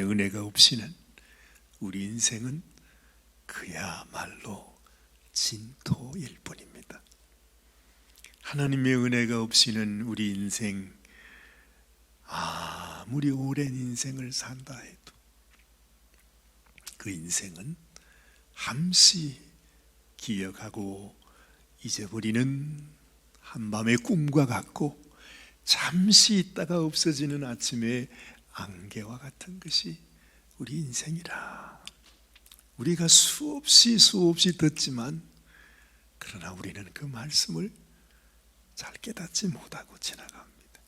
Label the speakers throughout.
Speaker 1: 은혜가 없이는 우리 인생은 그야말로 진토일 뿐입니다. 하나님의 은혜가 없이는 우리 인생 아무리 오랜 인생을 산다 해도 그 인생은 함시 기억하고 잊어버리는 한밤의 꿈과 같고 잠시 있다가 없어지는 아침의 안개와 같은 것이 우리 인생이라. 우리가 수없이 듣지만 그러나 우리는 그 말씀을 잘 깨닫지 못하고 지나갑니다.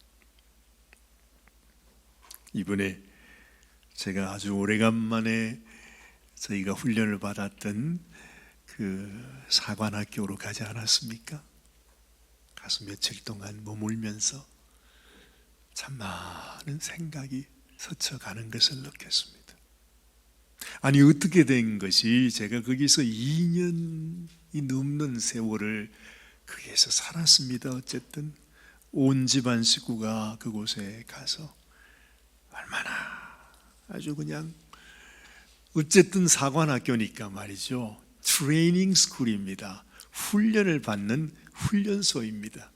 Speaker 1: 이번에 제가 아주 오래간만에 저희가 훈련을 받았던 그 사관학교로 가지 않았습니까? 가서 며칠 동안 머물면서 참 많은 생각이 스쳐가는 것을 느꼈습니다. 아니 어떻게 된 것이 제가 거기서 2년이 넘는 세월을 거기에서 살았습니다. 어쨌든 온 집안 식구가 그곳에 가서 얼마나 아주 그냥 어쨌든 사관학교니까 말이죠. 트레이닝 스쿨입니다. 훈련을 받는 훈련소입니다.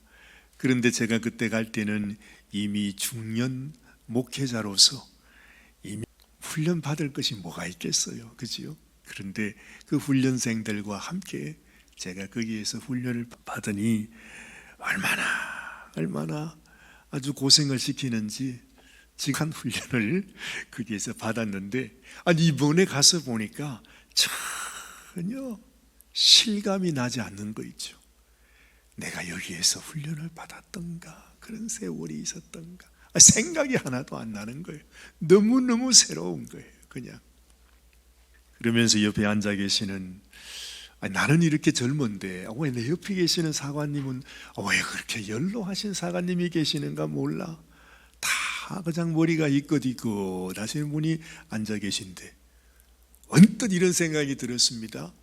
Speaker 1: 그런데 제가 그때 갈 때는 이미 중년 목회자로서 이미 훈련 받을 것이 뭐가 있겠어요, 그지요? 그런데 그 훈련생들과 함께 제가 거기에서 훈련을 받으니 얼마나 아주 고생을 시키는지 지간 훈련을 거기에서 받았는데 이번에 가서 보니까 전혀 실감이 나지 않는 거 있죠. 내가 여기에서 훈련을 받았던가, 그런 세월이 있었던가 생각이 하나도 안 나는 거예요. 너무너무 새로운 거예요, 그냥. 그러면서 옆에 앉아 계시는 나는 이렇게 젊은데 왜 내 옆에 계시는 사관님은 왜 그렇게 연로하신 사관님이 계시는가 몰라. 다 그냥 머리가 이끗이끗 하시는 분이 앉아 계신데 언뜻 이런 생각이 들었습니다.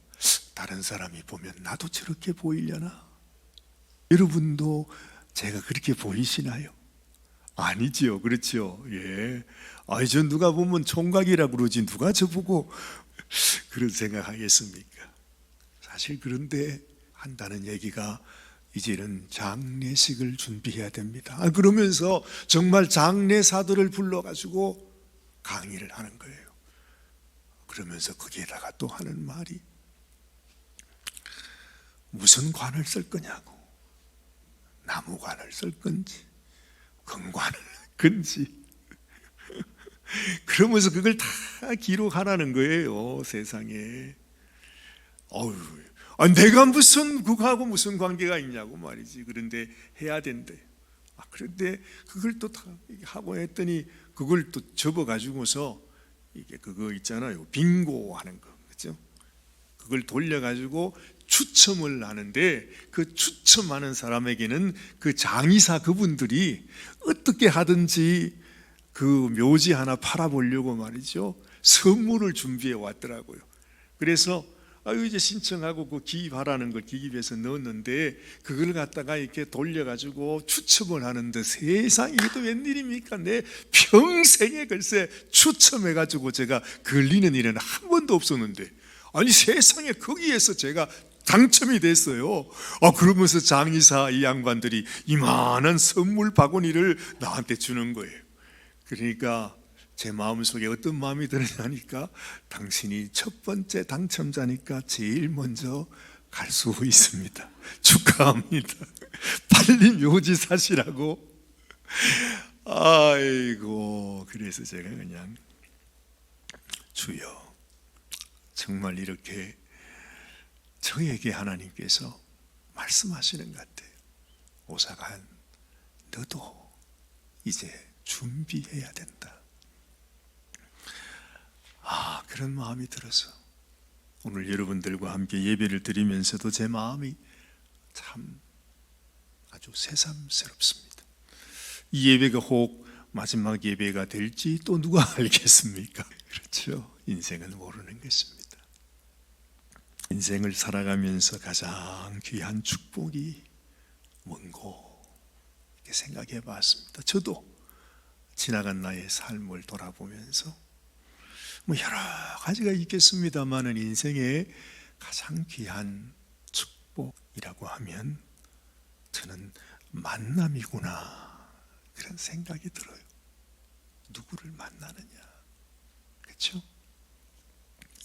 Speaker 1: 다른 사람이 보면 나도 저렇게 보이려나? 여러분도 제가 그렇게 보이시나요? 아니지요, 그렇죠? 예. 저 누가 보면 총각이라고 그러지 누가 저보고 그런 생각하겠습니까? 사실 그런데 한다는 얘기가 이제는 장례식을 준비해야 됩니다. 그러면서 정말 장례사들을 불러가지고 강의를 하는 거예요. 그러면서 거기에다가 또 하는 말이 무슨 관을 쓸 거냐고. 나무관을 쓸 건지 금관을 건지 그러면서 그걸 다 기록하라는 거예요. 세상에. 내가 무슨 그거하고 무슨 관계가 있냐고 말이지. 그런데 해야 된대. 그런데 그걸 또 다 하고 했더니 그걸 또 접어가지고서 이게 그거 있잖아요. 빙고 하는 거, 그렇죠? 그걸 돌려가지고 추첨을 하는데 그 추첨하는 사람에게는 그 장의사 그분들이 어떻게 하든지 그 묘지 하나 팔아보려고 말이죠. 선물을 준비해 왔더라고요. 그래서 이제 신청하고 그 기입하라는 걸 기입해서 넣었는데 그걸 갖다가 이렇게 돌려가지고 추첨을 하는데 세상에 이게 또 웬일입니까? 내 평생에 글쎄 추첨해가지고 제가 걸리는 일은 한 번도 없었는데 세상에 거기에서 제가 당첨이 됐어요. 그러면서 장의사 이 양반들이 이만한 선물 바구니를 나한테 주는 거예요. 그러니까 제 마음속에 어떤 마음이 드느냐니까 당신이 첫 번째 당첨자니까 제일 먼저 갈 수 있습니다. 축하합니다. 빨리 묘지 사시라고. 아이고, 그래서 제가 그냥 주여, 정말 이렇게 저에게 하나님께서 말씀하시는 것 같아요. 오사간, 너도 이제 준비해야 된다. 그런 마음이 들어서 오늘 여러분들과 함께 예배를 드리면서도 제 마음이 참 아주 새삼스럽습니다. 이 예배가 혹 마지막 예배가 될지 또 누가 알겠습니까? 그렇죠. 인생은 모르는 것입니다. 인생을 살아가면서 가장 귀한 축복이 뭔고 이렇게 생각해 봤습니다. 저도 지나간 나의 삶을 돌아보면서 뭐 여러 가지가 있겠습니다만은 인생의 가장 귀한 축복이라고 하면 저는 만남이구나 그런 생각이 들어요. 누구를 만나느냐, 그렇죠?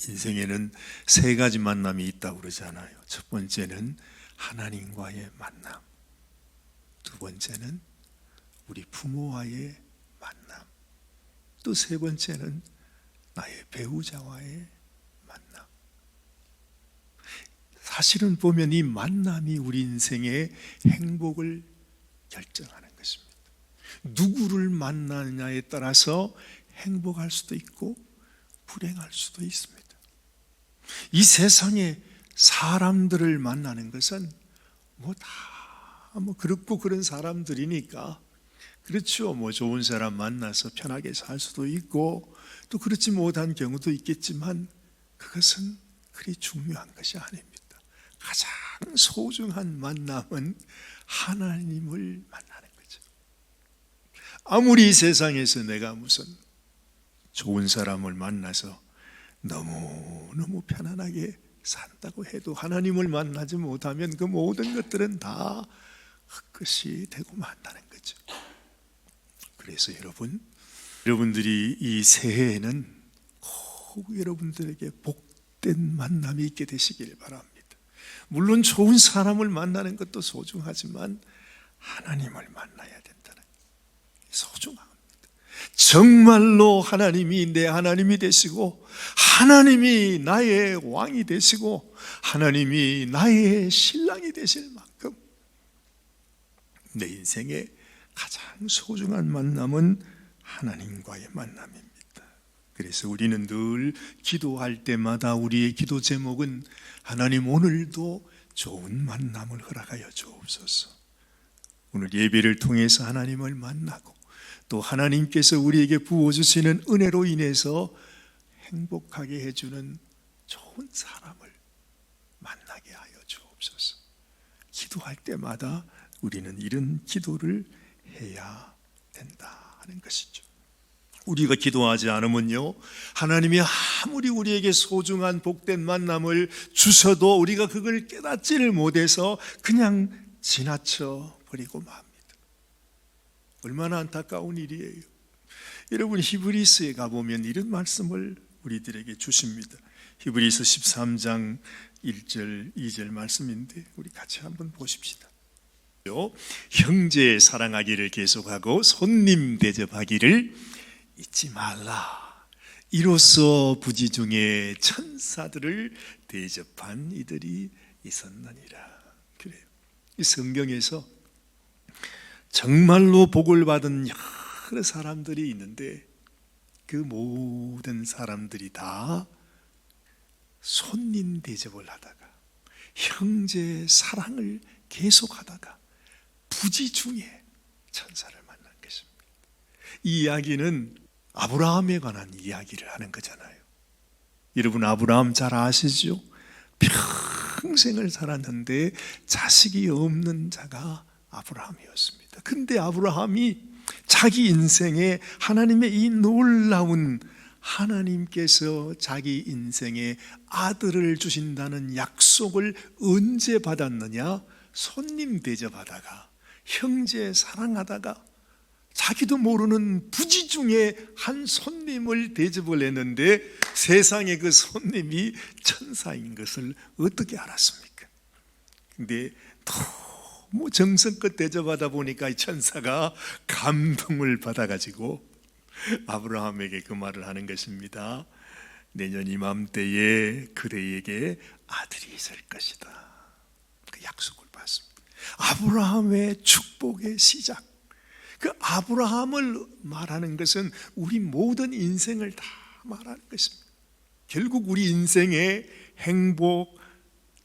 Speaker 1: 인생에는 세 가지 만남이 있다고 그러잖아요. 첫 번째는 하나님과의 만남, 두 번째는 우리 부모와의 만남, 또 세 번째는 나의 배우자와의 만남. 사실은 보면 이 만남이 우리 인생의 행복을 결정하는 것입니다. 누구를 만나느냐에 따라서 행복할 수도 있고 불행할 수도 있습니다. 이 세상에 사람들을 만나는 것은 그렇고 그런 사람들이니까 그렇죠. 좋은 사람 만나서 편하게 살 수도 있고 또 그렇지 못한 경우도 있겠지만 그것은 그리 중요한 것이 아닙니다. 가장 소중한 만남은 하나님을 만나는 거죠. 아무리 세상에서 내가 무슨 좋은 사람을 만나서 너무너무 편안하게 산다고 해도 하나님을 만나지 못하면 그 모든 것들은 다 헛것이 되고 만다는 거죠. 그래서 여러분들이 이 새해에는 꼭 여러분들에게 복된 만남이 있게 되시길 바랍니다. 물론 좋은 사람을 만나는 것도 소중하지만 하나님을 만나야 된다는 소중합니다. 정말로 하나님이 내 하나님이 되시고 하나님이 나의 왕이 되시고 하나님이 나의 신랑이 되실 만큼 내 인생의 가장 소중한 만남은 하나님과의 만남입니다. 그래서 우리는 늘 기도할 때마다 우리의 기도 제목은 하나님 오늘도 좋은 만남을 허락하여 주옵소서. 오늘 예배를 통해서 하나님을 만나고 또 하나님께서 우리에게 부어주시는 은혜로 인해서 행복하게 해주는 좋은 사람을 만나게 하여 주옵소서. 기도할 때마다 우리는 이런 기도를 해야 된다는 것이죠. 우리가 기도하지 않으면요, 하나님이 아무리 우리에게 소중한 복된 만남을 주셔도 우리가 그걸 깨닫지를 못해서 그냥 지나쳐 버리고 맙니다. 얼마나 안타까운 일이에요. 여러분, 히브리서에 가보면 이런 말씀을 우리들에게 주십니다. 히브리서 13장 1절 2절 말씀인데 우리 같이 한번 보십시다. 형제 사랑하기를 계속하고 손님 대접하기를 잊지 말라. 이로써 부지 중에 천사들을 대접한 이들이 있었느니라. 그래요. 이 성경에서 정말로 복을 받은 여러 사람들이 있는데 그 모든 사람들이 다 손님 대접을 하다가 형제 사랑을 계속하다가 부지 중에 천사를 만난 것입니다. 이 이야기는 아브라함에 관한 이야기를 하는 거잖아요. 여러분, 아브라함 잘 아시죠? 평생을 살았는데 자식이 없는 자가 아브라함이었습니다. 근데 아브라함이 자기 인생에 하나님의 이 놀라운 하나님께서 자기 인생에 아들을 주신다는 약속을 언제 받았느냐? 손님 대접하다가 형제 사랑하다가 자기도 모르는 부지 중에 한 손님을 대접을 했는데 세상에 그 손님이 천사인 것을 어떻게 알았습니까? 근데 너무 정성껏 대접하다 보니까 이 천사가 감동을 받아가지고 아브라함에게 그 말을 하는 것입니다. 내년 이맘때에 그대에게 아들이 있을 것이다. 그 약속을 받습니다. 아브라함의 축복의 시작. 그 아브라함을 말하는 것은 우리 모든 인생을 다 말하는 것입니다. 결국 우리 인생의 행복,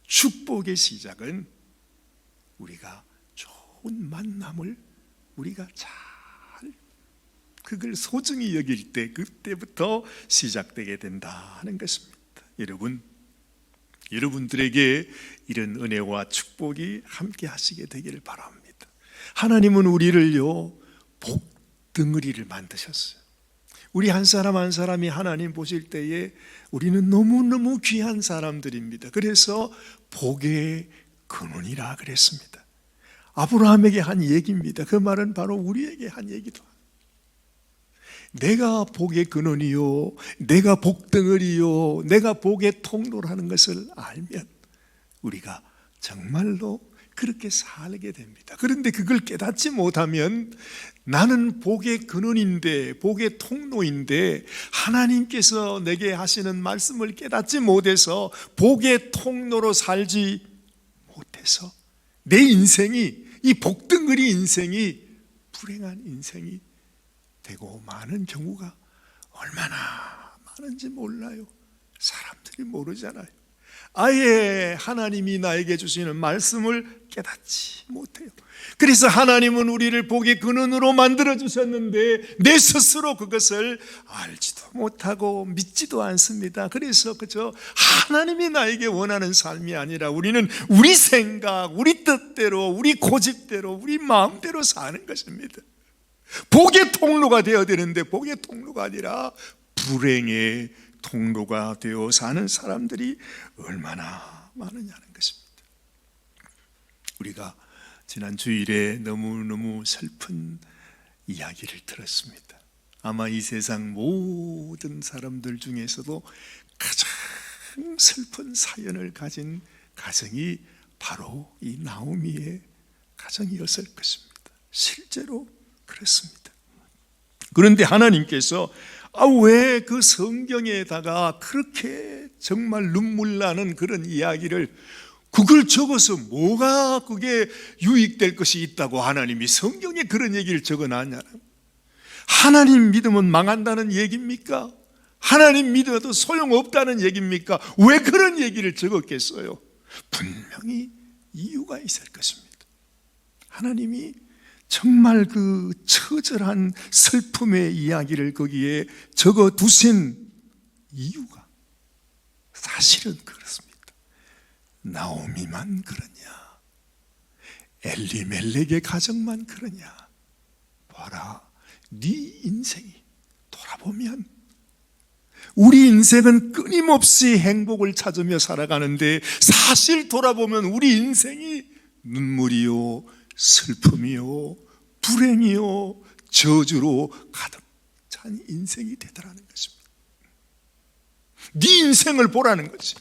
Speaker 1: 축복의 시작은 우리가 좋은 만남을 우리가 잘 그걸 소중히 여길 때 그때부터 시작되게 된다는 것입니다. 여러분들에게 이런 은혜와 축복이 함께 하시게 되기를 바랍니다. 하나님은 우리를요 복덩어리를 만드셨어요. 우리 한 사람 한 사람이 하나님 보실 때에 우리는 너무너무 귀한 사람들입니다. 그래서 복의 근원이라 그랬습니다. 아브라함에게 한 얘기입니다. 그 말은 바로 우리에게 한 얘기도 합니다. 내가 복의 근원이요, 내가 복덩어리요, 내가 복의 통로라는 것을 알면 우리가 정말로 그렇게 살게 됩니다. 그런데 그걸 깨닫지 못하면 나는 복의 근원인데, 복의 통로인데 하나님께서 내게 하시는 말씀을 깨닫지 못해서 복의 통로로 살지 못해서 내 인생이, 이 복덩어리 인생이 불행한 인생이 되고 마는 경우가 얼마나 많은지 몰라요. 사람들이 모르잖아요. 아예 하나님이 나에게 주시는 말씀을 깨닫지 못해요. 그래서 하나님은 우리를 복의 근원으로 만들어 주셨는데 내 스스로 그것을 알지도 못하고 믿지도 않습니다. 그래서 그저 하나님이 나에게 원하는 삶이 아니라 우리는 우리 생각, 우리 뜻대로, 우리 고집대로, 우리 마음대로 사는 것입니다. 복의 통로가 되어야 되는데 복의 통로가 아니라 불행의 통로가 되어 사는 사람들이 얼마나 많으냐는 것입니다. 우리가 지난 주일에 너무너무 슬픈 이야기를 들었습니다. 아마 이 세상 모든 사람들 중에서도 가장 슬픈 사연을 가진 가정이 바로 이 나오미의 가정이었을 것입니다. 실제로 그렇습니다. 그런데 하나님께서 왜 그 성경에다가 그렇게 정말 눈물 나는 그런 이야기를 그걸 적어서 뭐가 그게 유익될 것이 있다고 하나님이 성경에 그런 얘기를 적어놨냐는, 하나님 믿으면 망한다는 얘기입니까? 하나님 믿어도 소용없다는 얘기입니까? 왜 그런 얘기를 적었겠어요? 분명히 이유가 있을 것입니다. 하나님이 정말 그 처절한 슬픔의 이야기를 거기에 적어 두신 이유가 사실은 그렇습니다. 나오미만 그러냐? 엘리멜렉의 가정만 그러냐? 봐라, 네 인생이 돌아보면 우리 인생은 끊임없이 행복을 찾으며 살아가는데 사실 돌아보면 우리 인생이 눈물이요, 슬픔이요, 불행이요, 저주로 가득 찬 인생이 되더라는 것입니다. 네 인생을 보라는 거지,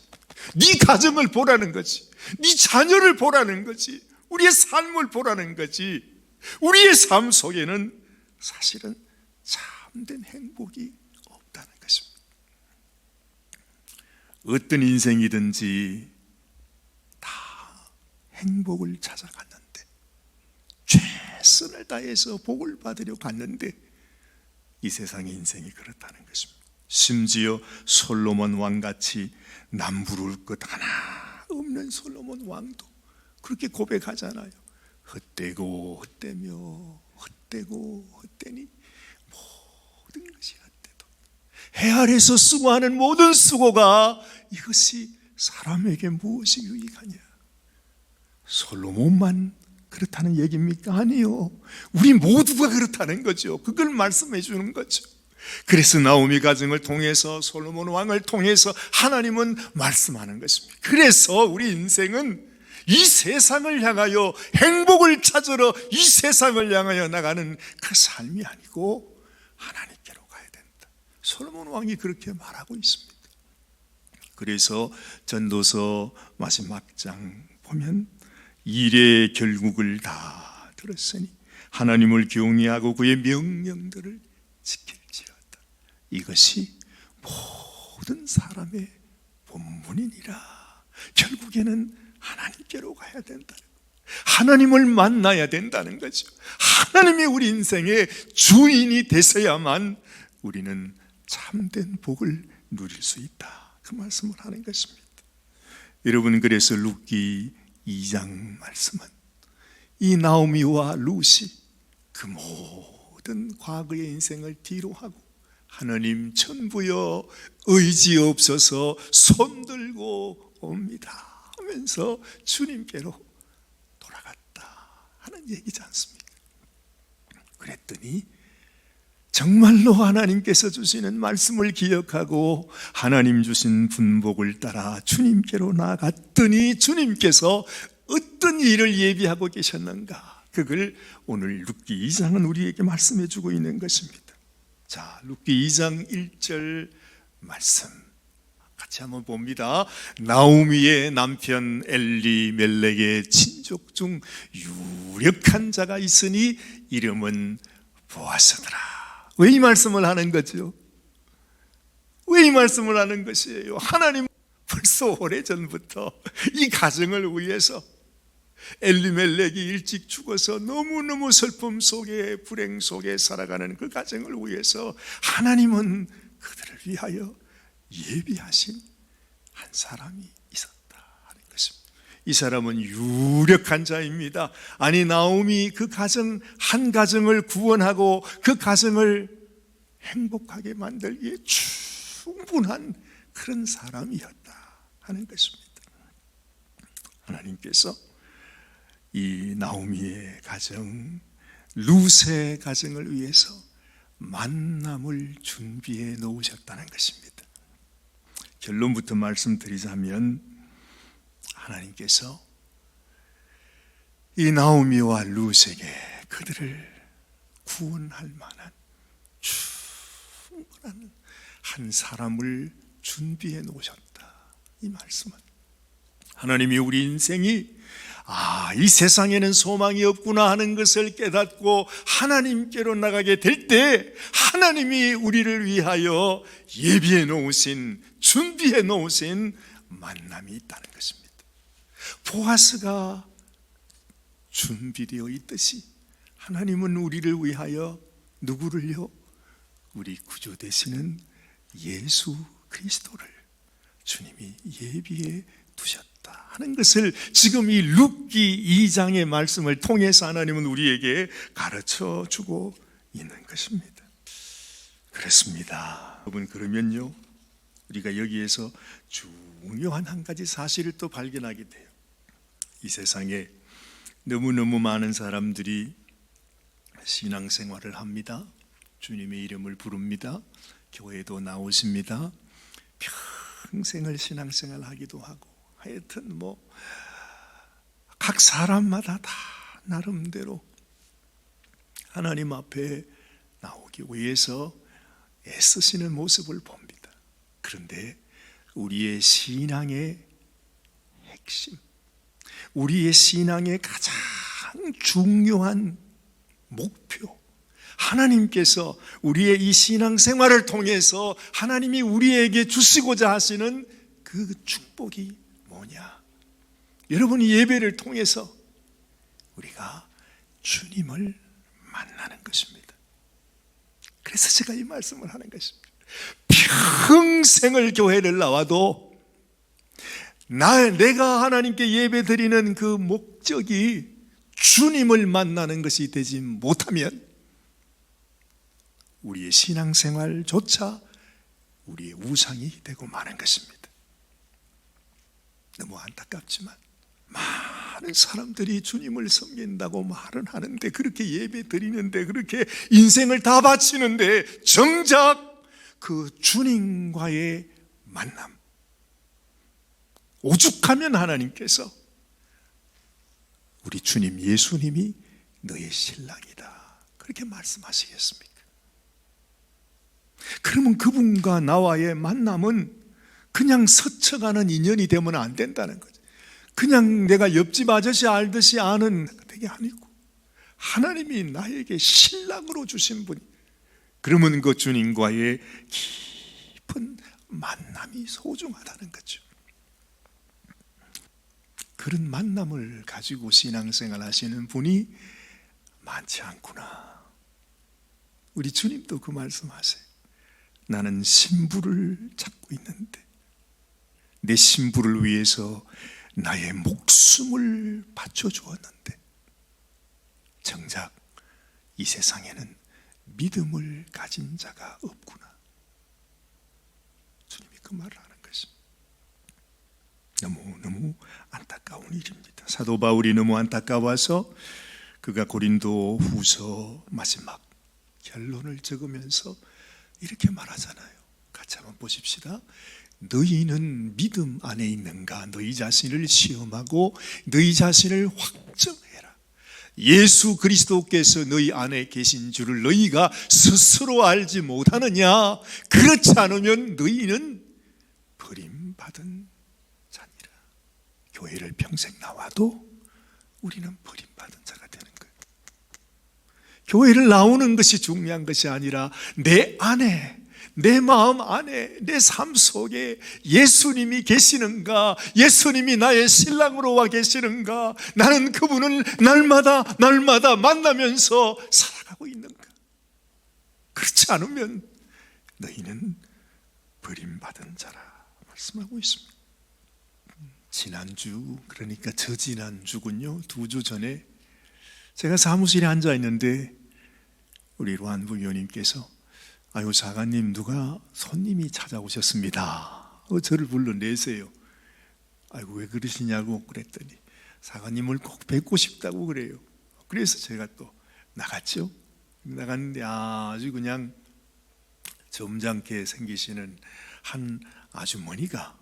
Speaker 1: 네 가정을 보라는 거지, 네 자녀를 보라는 거지, 우리의 삶을 보라는 거지. 우리의 삶 속에는 사실은 참된 행복이 없다는 것입니다. 어떤 인생이든지 다 행복을 찾아갔는데, 최선을 다해서 복을 받으려 갔는데 이 세상의 인생이 그렇다는 것입니다. 심지어 솔로몬 왕같이 남부를 것 하나 없는 솔로몬 왕도 그렇게 고백하잖아요. 헛되고 헛되며 헛되고 헛되니 모든 것이 헛되도 해 아래서 수고하는 모든 수고가 이것이 사람에게 무엇이 유익하냐? 솔로몬만 그렇다는 얘기입니까? 아니요. 우리 모두가 그렇다는 거죠. 그걸 말씀해 주는 거죠. 그래서 나오미 가정을 통해서, 솔로몬 왕을 통해서 하나님은 말씀하는 것입니다. 그래서 우리 인생은 이 세상을 향하여 행복을 찾으러 이 세상을 향하여 나가는 그 삶이 아니고 하나님께로 가야 된다. 솔로몬 왕이 그렇게 말하고 있습니다. 그래서 전도서 마지막 장 보면 일의 결국을 다 들었으니 하나님을 경외하고 그의 명령들을 지킬지어다. 이것이 모든 사람의 본분이니라. 결국에는 하나님께로 가야 된다는 것, 하나님을 만나야 된다는 거죠. 하나님이 우리 인생의 주인이 되셔야만 우리는 참된 복을 누릴 수 있다, 그 말씀을 하는 것입니다. 여러분, 그래서 룻기 2장 말씀은 이 나오미와 룻이 그 모든 과거의 인생을 뒤로 하고 하나님 천부여 의지 없어서 손들고 옵니다 하면서 주님께로 돌아갔다 하는 얘기지 않습니까? 그랬더니 정말로 하나님께서 주시는 말씀을 기억하고 하나님 주신 분복을 따라 주님께로 나아갔더니 주님께서 어떤 일을 예비하고 계셨는가, 그걸 오늘 룻기 2장은 우리에게 말씀해 주고 있는 것입니다. 자, 룻기 2장 1절 말씀 같이 한번 봅니다. 나오미의 남편 엘리멜렉의 친족 중 유력한 자가 있으니 이름은 보아스더라. 왜 이 말씀을 하는 거죠? 왜 이 말씀을 하는 것이에요? 하나님 벌써 오래전부터 이 가정을 위해서, 엘리멜렉이 일찍 죽어서 너무너무 슬픔 속에 불행 속에 살아가는 그 가정을 위해서 하나님은 그들을 위하여 예비하신 한 사람이 있었다 하는 것입니다. 이 사람은 유력한 자입니다. 아니, 나오미 그 가정, 한 가정을 구원하고 그 가정을 행복하게 만들기에 충분한 그런 사람이었다 하는 것입니다. 하나님께서 이 나오미의 가정, 룻의 가정을 위해서 만남을 준비해 놓으셨다는 것입니다. 결론부터 말씀드리자면 하나님께서 이 나오미와 룻에게 그들을 구원할 만한 충분한 한 사람을 준비해 놓으셨다. 이 말씀은 하나님이 우리 인생이 이 세상에는 소망이 없구나 하는 것을 깨닫고 하나님께로 나가게 될 때 하나님이 우리를 위하여 예비해 놓으신, 준비해 놓으신 만남이 있다는 것입니다. 보아스가 준비되어 있듯이 하나님은 우리를 위하여 누구를요? 우리 구주 되시는 예수 그리스도를 주님이 예비해 두셨다 하는 것을 지금 이 룻기 2장의 말씀을 통해서 하나님은 우리에게 가르쳐 주고 있는 것입니다. 그렇습니다. 여러분, 그러면요, 우리가 여기에서 중요한 한 가지 사실을 또 발견하게 돼요. 이 세상에 너무너무 많은 사람들이 신앙생활을 합니다. 주님의 이름을 부릅니다. 교회도 나오십니다. 평생을 신앙생활 하기도 하고, 하여튼 각 사람마다 다 나름대로 하나님 앞에 나오기 위해서 애쓰시는 모습을 봅니다. 그런데 우리의 신앙의 핵심, 우리의 신앙의 가장 중요한 목표, 하나님께서 우리의 이 신앙생활을 통해서 하나님이 우리에게 주시고자 하시는 그 축복이 뭐냐? 여러분, 이 예배를 통해서 우리가 주님을 만나는 것입니다. 그래서 제가 이 말씀을 하는 것입니다. 평생을 교회를 나와도 내가 하나님께 예배 드리는 그 목적이 주님을 만나는 것이 되지 못하면 우리의 신앙생활조차 우리의 우상이 되고 마는 것입니다. 너무 안타깝지만 많은 사람들이 주님을 섬긴다고 말은 하는데, 그렇게 예배 드리는데, 그렇게 인생을 다 바치는데 정작 그 주님과의 만남, 오죽하면 하나님께서 우리 주님 예수님이 너의 신랑이다 그렇게 말씀하시겠습니까? 그러면 그분과 나와의 만남은 그냥 스쳐가는 인연이 되면 안 된다는 거죠. 그냥 내가 옆집 아저씨 알듯이 아는 그게 아니고 하나님이 나에게 신랑으로 주신 분이, 그러면 그 주님과의 깊은 만남이 소중하다는 거죠. 그런 만남을 가지고 신앙생활 하시는 분이 많지 않구나. 우리 주님도 그 말씀하세요. 나는 신부를 찾고 있는데 내 신부를 위해서 나의 목숨을 바쳐주었는데 정작 이 세상에는 믿음을 가진 자가 없구나. 주님이 그 말을 하는 것입니다. 너무 안타까운 일입니다. 사도 바울이 너무 안타까워서 그가 고린도 후서 마지막 결론을 적으면서 이렇게 말하잖아요. 같이 한번 보십시다. 너희는 믿음 안에 있는가? 너희 자신을 시험하고 너희 자신을 확정해라. 예수 그리스도께서 너희 안에 계신 줄을 너희가 스스로 알지 못하느냐? 그렇지 않으면 너희는 버림받은 자니라. 교회를 평생 나와도 우리는 버림받은 자가 되는 거예요. 교회를 나오는 것이 중요한 것이 아니라 내 안에, 내 마음 안에, 내 삶 속에 예수님이 계시는가? 예수님이 나의 신랑으로 와 계시는가? 나는 그분을 날마다 만나면서 살아가고 있는가? 그렇지 않으면 너희는 버림받은 자라 말씀하고 있습니다. 지난주, 그러니까 저지난주군요. 2주 전에 제가 사무실에 앉아 있는데 우리 로한 부위원님께서 아유 사관님, 누가 손님이 찾아오셨습니다. 저를 불러내세요. 아이고 왜 그러시냐고 그랬더니 사관님을 꼭 뵙고 싶다고 그래요. 그래서 제가 또 나갔죠. 나갔는데 아주 그냥 점잖게 생기시는 한 아주머니가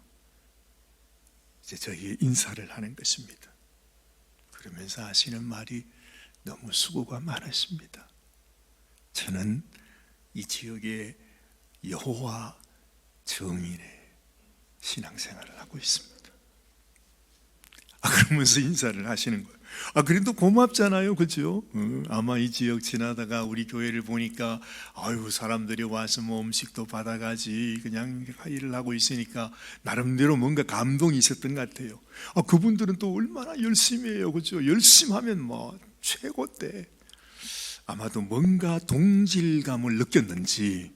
Speaker 1: 이제 저희 인사를 하는 것입니다. 그러면서 하시는 말이 너무 수고가 많으십니다. 저는 이 지역의 여호와 증인의 신앙생활을 하고 있습니다. 그러면서 인사를 하시는 거예요. 그래도 고맙잖아요, 그죠? 아마 이 지역 지나다가 우리 교회를 보니까 아유 사람들이 와서 뭐 음식도 받아가지 그냥 일을 하고 있으니까 나름대로 뭔가 감동이 있었던 것 같아요. 그분들은 또 얼마나 열심히 해요, 그죠? 열심히 하면 뭐 최고대. 아마도 뭔가 동질감을 느꼈는지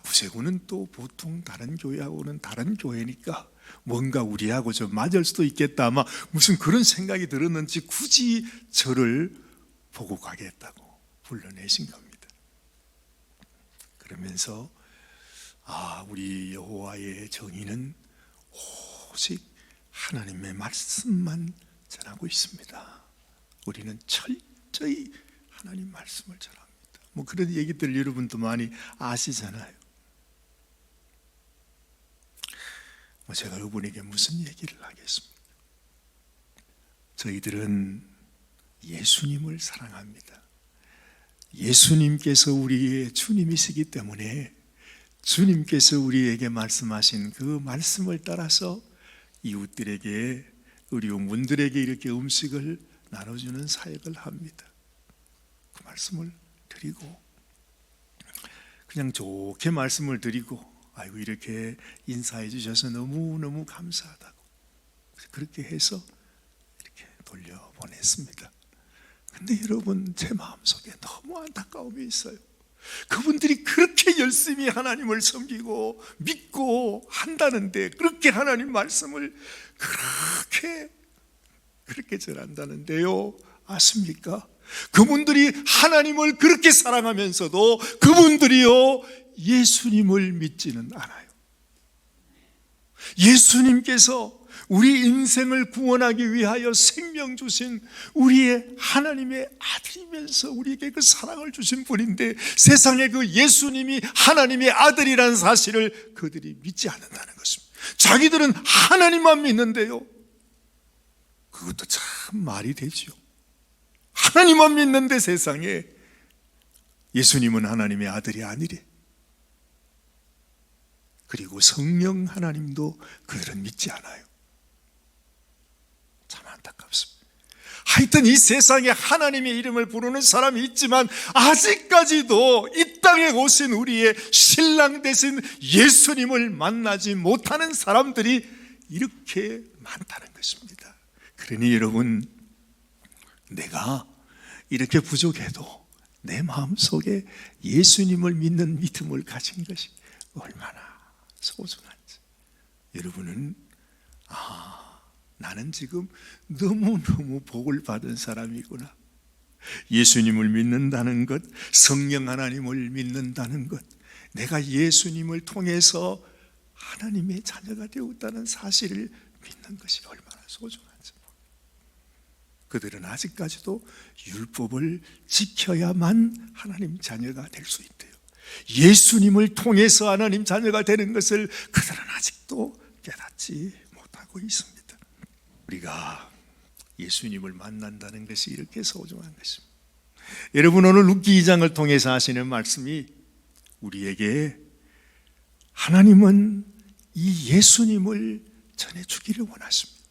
Speaker 1: 구세군은 또 보통 다른 교회하고는 다른 교회니까 뭔가 우리하고 좀 맞을 수도 있겠다, 아마 무슨 그런 생각이 들었는지 굳이 저를 보고 가겠다고 불러내신 겁니다. 그러면서 우리 여호와의 정의는 오직 하나님의 말씀만 전하고 있습니다. 우리는 철저히 하나님 말씀을 전합니다. 뭐 그런 얘기들 여러분도 많이 아시잖아요. 제가 여러분에게 무슨 얘기를 하겠습니까? 저희들은 예수님을 사랑합니다. 예수님께서 우리의 주님이시기 때문에 주님께서 우리에게 말씀하신 그 말씀을 따라서 이웃들에게, 우리 어머니들에게 이렇게 음식을 나눠주는 사역을 합니다. 그 말씀을 드리고 그냥 좋게 말씀을 드리고 아이고 이렇게 인사해 주셔서 너무너무 감사하다고 그렇게 해서 이렇게 돌려보냈습니다. 근데 여러분, 제 마음속에 너무 안타까움이 있어요. 그분들이 그렇게 열심히 하나님을 섬기고 믿고 한다는데, 그렇게 하나님 말씀을 그렇게 전한다는데요, 아십니까? 그분들이 하나님을 그렇게 사랑하면서도 그분들이요 예수님을 믿지는 않아요. 예수님께서 우리 인생을 구원하기 위하여 생명 주신 우리의 하나님의 아들이면서 우리에게 그 사랑을 주신 분인데, 세상에 그 예수님이 하나님의 아들이라는 사실을 그들이 믿지 않는다는 것입니다. 자기들은 하나님만 믿는데요, 그것도 참 말이 되지요. 하나님만 믿는데 세상에 예수님은 하나님의 아들이 아니래. 그리고 성령 하나님도 그들은 믿지 않아요. 참 안타깝습니다. 하여튼 이 세상에 하나님의 이름을 부르는 사람이 있지만 아직까지도 이 땅에 오신 우리의 신랑 되신 예수님을 만나지 못하는 사람들이 이렇게 많다는 것입니다. 그러니 여러분, 내가 이렇게 부족해도 내 마음속에 예수님을 믿는 믿음을 가진 것이 얼마나 소중한지, 여러분은 나는 지금 너무너무 복을 받은 사람이구나. 예수님을 믿는다는 것, 성령 하나님을 믿는다는 것, 내가 예수님을 통해서 하나님의 자녀가 되었다는 사실을 믿는 것이 얼마나 소중한지. 그들은 아직까지도 율법을 지켜야만 하나님 자녀가 될 수 있대요. 예수님을 통해서 하나님 자녀가 되는 것을 그들은 아직도 깨닫지 못하고 있습니다. 우리가 예수님을 만난다는 것이 이렇게 소중한 것입니다. 여러분, 오늘 룻기 2장을 통해서 하시는 말씀이 우리에게 하나님은 이 예수님을 전해주기를 원하십니다.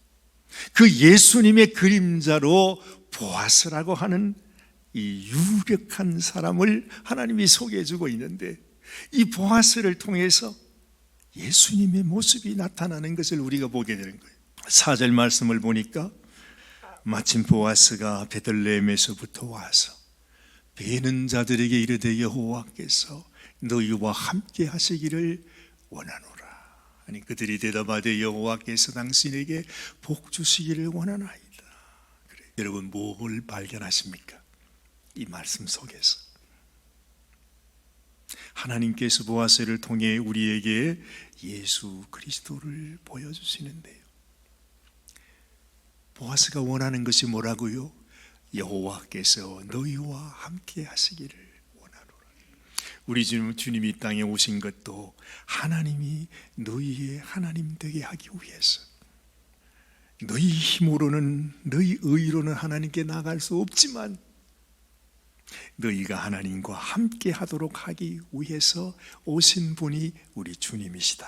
Speaker 1: 그 예수님의 그림자로 보아스라고 하는 이 유력한 사람을 하나님이 소개해주고 있는데, 이 보아스를 통해서 예수님의 모습이 나타나는 것을 우리가 보게 되는 거예요. 4절 말씀을 보니까 마침 보아스가 베들레헴에서부터 와서 베는 자들에게 이르되 여호와께서 너희와 함께 하시기를 원하노라. 아니, 그들이 대답하되 여호와께서 당신에게 복 주시기를 원하나이다. 그래. 여러분, 뭘 발견하십니까? 이 말씀 속에서 하나님께서 보아스를 통해 우리에게 예수 그리스도를 보여주시는데요, 보아스가 원하는 것이 뭐라고요? 여호와께서 너희와 함께 하시기를 원하노라. 우리 주님이 이 땅에 오신 것도 하나님이 너희의 하나님 되게 하기 위해서, 너희 힘으로는, 너희 의로는 하나님께 나갈 수 없지만 너희가 하나님과 함께 하도록 하기 위해서 오신 분이 우리 주님이시다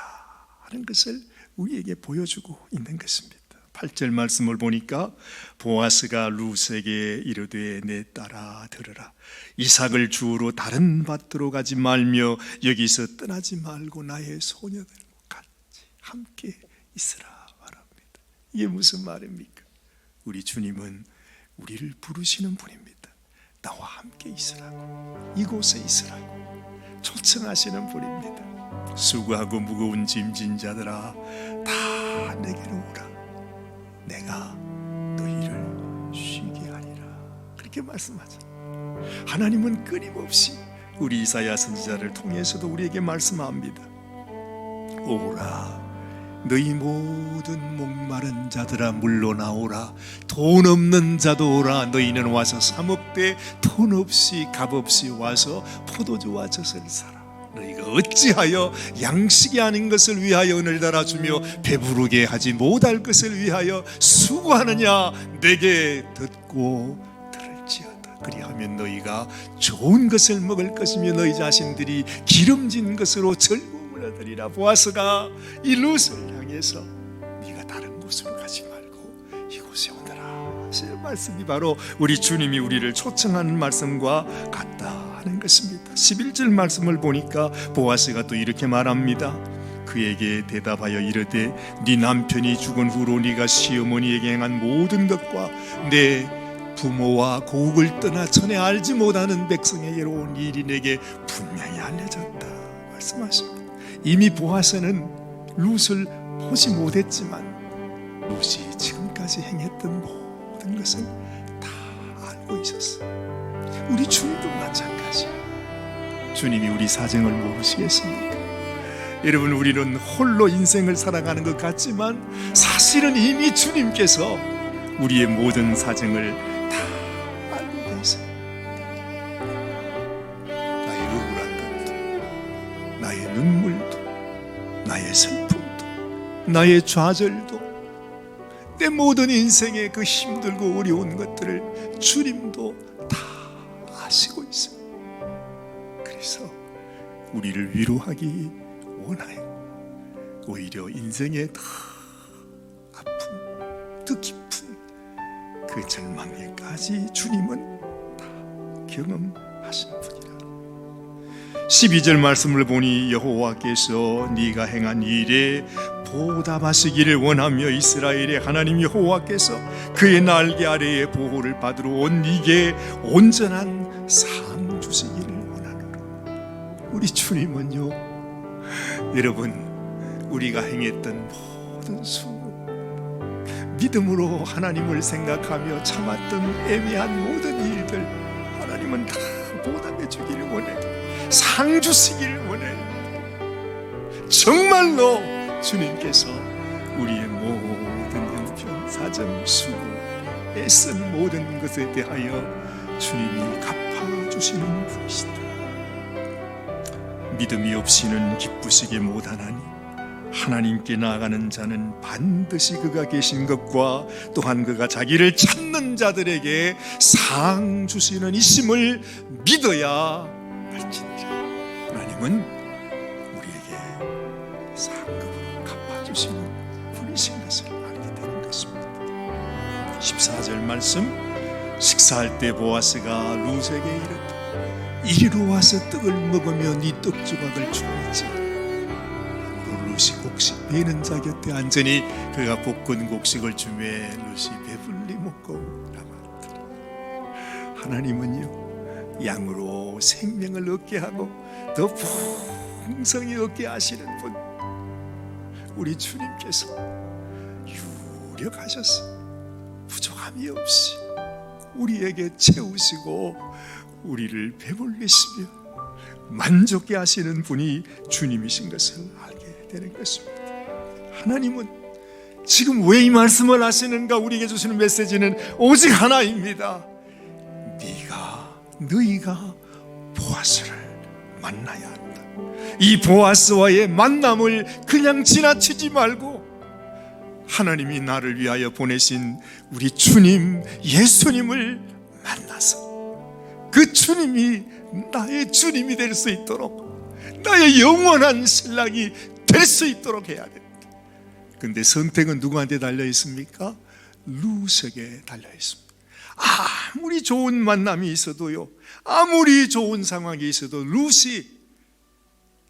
Speaker 1: 하는 것을 우리에게 보여주고 있는 것입니다. 8절 말씀을 보니까 보아스가 룻에게 이르되 내 딸아 들으라. 이삭을 주우러 다른 밭으로 가지 말며 여기서 떠나지 말고 나의 소녀들과 같이 함께 있으라 말합니다. 이게 무슨 말입니까? 우리 주님은 우리를 부르시는 분입니다. 나와 함께 있으라고, 이곳에 있으라고 초청하시는 분입니다. 수고하고 무거운 짐진 자들아 다 내게로 오라. 내가 너희를 쉬게 하리라. 그렇게 말씀하죠. 하나님은 끊임없이 우리 이사야 선지자를 통해서도 우리에게 말씀합니다. 오라, 너희 모든 목마른 자들아 물러나오라. 돈 없는 자도 오라. 너희는 와서 사 먹되 돈 없이 값 없이 와서 포도주와 젖을 사라. 너희가 어찌하여 양식이 아닌 것을 위하여 은을 달아주며 배부르게 하지 못할 것을 위하여 수고하느냐. 내게 듣고 들을지어다. 그리하면 너희가 좋은 것을 먹을 것이며 너희 자신들이 기름진 것으로 즐거움을 얻으리라. 보아스가 이 룻을 향해서 네가 다른 곳으로 가지 말고 이곳에 오너라 하시는 말씀이 바로 우리 주님이 우리를 초청하는 말씀과 같다 하는 것입니다. 11절 말씀을 보니까 보아스가 또 이렇게 말합니다. 그에게 대답하여 이르되 네 남편이 죽은 후로 네가 시어머니에게 행한 모든 것과 내 부모와 고국을 떠나 전에 알지 못하는 백성에게로 온 일이 내게 분명히 알려졌다 말씀하십니다. 이미 보아스는 룻을 보지 못했지만 룻이 지금까지 행했던 모든 것을 다 알고 있었어요. 우리 주님도 마찬가지. 주님이 우리 사정을 모르시겠습니까? 여러분, 우리는 홀로 인생을 살아가는 것 같지만 사실은 이미 주님께서 우리의 모든 사정을 다 알고 계세요. 나의 억울한 것도, 나의 눈물도, 나의 슬픔도, 나의 좌절도, 내 모든 인생의 그 힘들고 어려운 것들을 주님도 다 아시고 있어요. 그래서 우리를 위로하기 원하요. 오히려 인생의 더 아픈, 더 깊은 그 절망에까지 주님은 다 경험하신 분이라. 12절 말씀을 보니 여호와께서 네가 행한 일에 보답하시기를 원하며 이스라엘의 하나님 여호와께서 그의 날개 아래에 보호를 받으러 온 네게 온전한 상 주시기를 원하노라. 우리 주님은요, 여러분, 우리가 행했던 모든 수고, 믿음으로 하나님을 생각하며 참았던 애매한 모든 일들 하나님은 다 보답해 주기를 원해요. 상 주시기를 원해요. 정말로 주님께서 우리의 모든 형편, 사정, 수고 애쓴 모든 것에 대하여 주님이 갚아주시는 분이시다. 믿음이 없이는 기쁘시게 못하나니 하나님께 나아가는 자는 반드시 그가 계신 것과 또한 그가 자기를 찾는 자들에게 상 주시는 이심을 믿어야 할지니라. 하나님은 우리에게 상급으로 갚아주시는 분이신 것을 알게 되는 것입니다. 14절 말씀, 식사할 때 보아스가 룻에게 이르되 이리로 와서 떡을 먹으며 네 떡 조각을 주었지. 룻이 곡식 베는 자 곁에 앉으니 그가 볶은 곡식을 주매 룻이 배불리 먹고 남았더라. 하나님은요, 양으로 생명을 얻게 하고 더 풍성히 얻게 하시는 분, 우리 주님께서 유력하셔서 부족함이 없이 우리에게 채우시고 우리를 배불리시며 만족케 하시는 분이 주님이신 것을 알게 되는 것입니다. 하나님은 지금 왜 이 말씀을 하시는가? 우리에게 주시는 메시지는 오직 하나입니다. 너희가 보아스를 만나야 한다. 이 보아스와의 만남을 그냥 지나치지 말고 하나님이 나를 위하여 보내신 우리 주님 예수님을 만나서 그 주님이 나의 주님이 될 수 있도록, 나의 영원한 신랑이 될 수 있도록 해야 됩니다. 그런데 선택은 누구한테 달려 있습니까? 룻에게 달려 있습니다. 아무리 좋은 만남이 있어도요, 아무리 좋은 상황이 있어도 룻이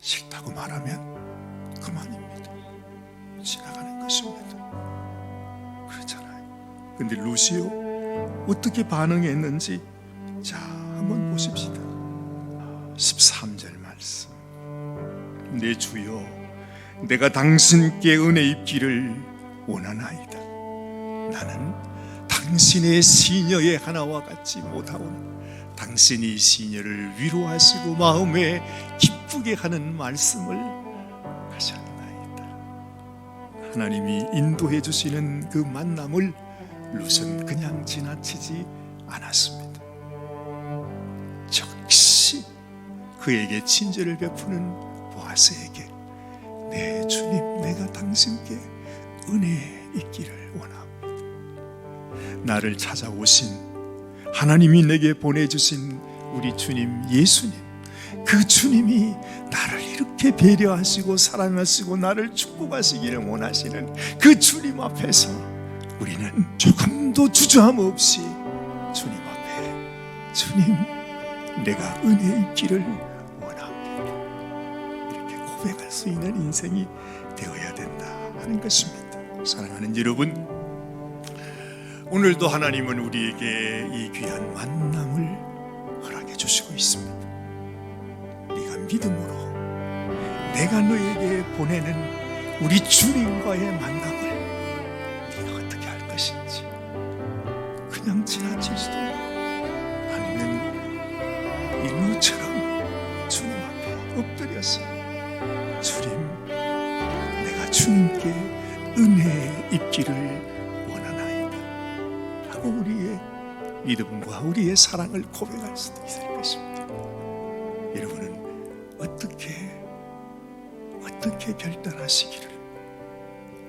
Speaker 1: 싫다고 말하면 그만입니다. 지나가는 것입니다. 그렇잖아요. 근데 룻이요, 어떻게 반응했는지 자, 한번 보십시다. 13절 말씀, 내 주여, 내가 당신께 은혜 입기를 원하나이다. 나는 당신의 시녀의 하나와 같지 못하오나 당신이 시녀를 위로하시고 마음에 기쁘게 하는 말씀을 하셨나이다. 하나님이 인도해 주시는 그 만남을 룻은 그냥 지나치지 않았습니다. 즉시 그에게 친절을 베푸는 보아스에게 내 주님, 내가 당신께 은혜 있기를 원합니다. 나를 찾아오신 하나님이 내게 보내주신 우리 주님 예수님, 그 주님이 나를 이렇게 배려하시고 사랑하시고 나를 축복하시기를 원하시는 그 주님 앞에서 우리는 조금도 주저함 없이 주님 앞에, 주님, 내가 은혜 있기를 원합니다, 이렇게 고백할 수 있는 인생이 되어야 된다 하는 것입니다. 사랑하는 여러분, 오늘도 하나님은 우리에게 이 귀한 만남을 허락해 주시고 있습니다. 네가 믿음으로 내가 너에게 보내는 우리 주님과의 만남을 네가 어떻게 할 것인지, 그냥 지나칠 수도 아니면 이 룻처럼 주님 앞에 엎드려서 주님, 내가 주님께 은혜 입기를 원하나이다 하고 우리의 믿음과 우리의 사랑을 고백할 수도 있을 것입니다. 여러분은 어떻게 결단하시기를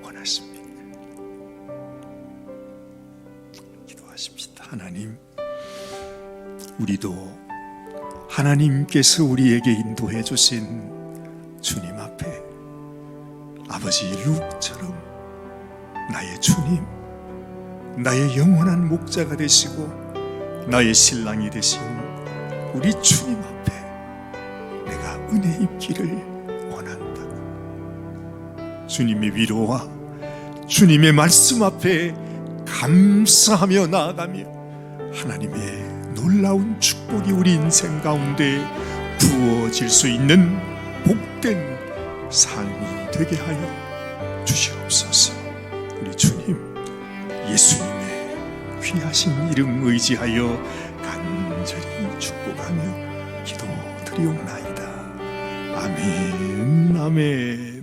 Speaker 1: 원하십니까? 기도하십시다. 하나님, 우리도 하나님께서 우리에게 인도해 주신 주님 앞에 아버지 룻처럼 나의 주님, 나의 영원한 목자가 되시고 나의 신랑이 되신 우리 주님 앞에 내가 은혜 입기를 원한다. 주님의 위로와 주님의 말씀 앞에 감사하며 나아가며 하나님의 놀라운 축복이 우리 인생 가운데 부어질 수 있는 복된 삶이 되게 하여 주시옵소서. 우리 주님 예수님의 귀하신 이름 의지하여 간절히 축복하며 기도드리옵나이다. 아멘, 아멘.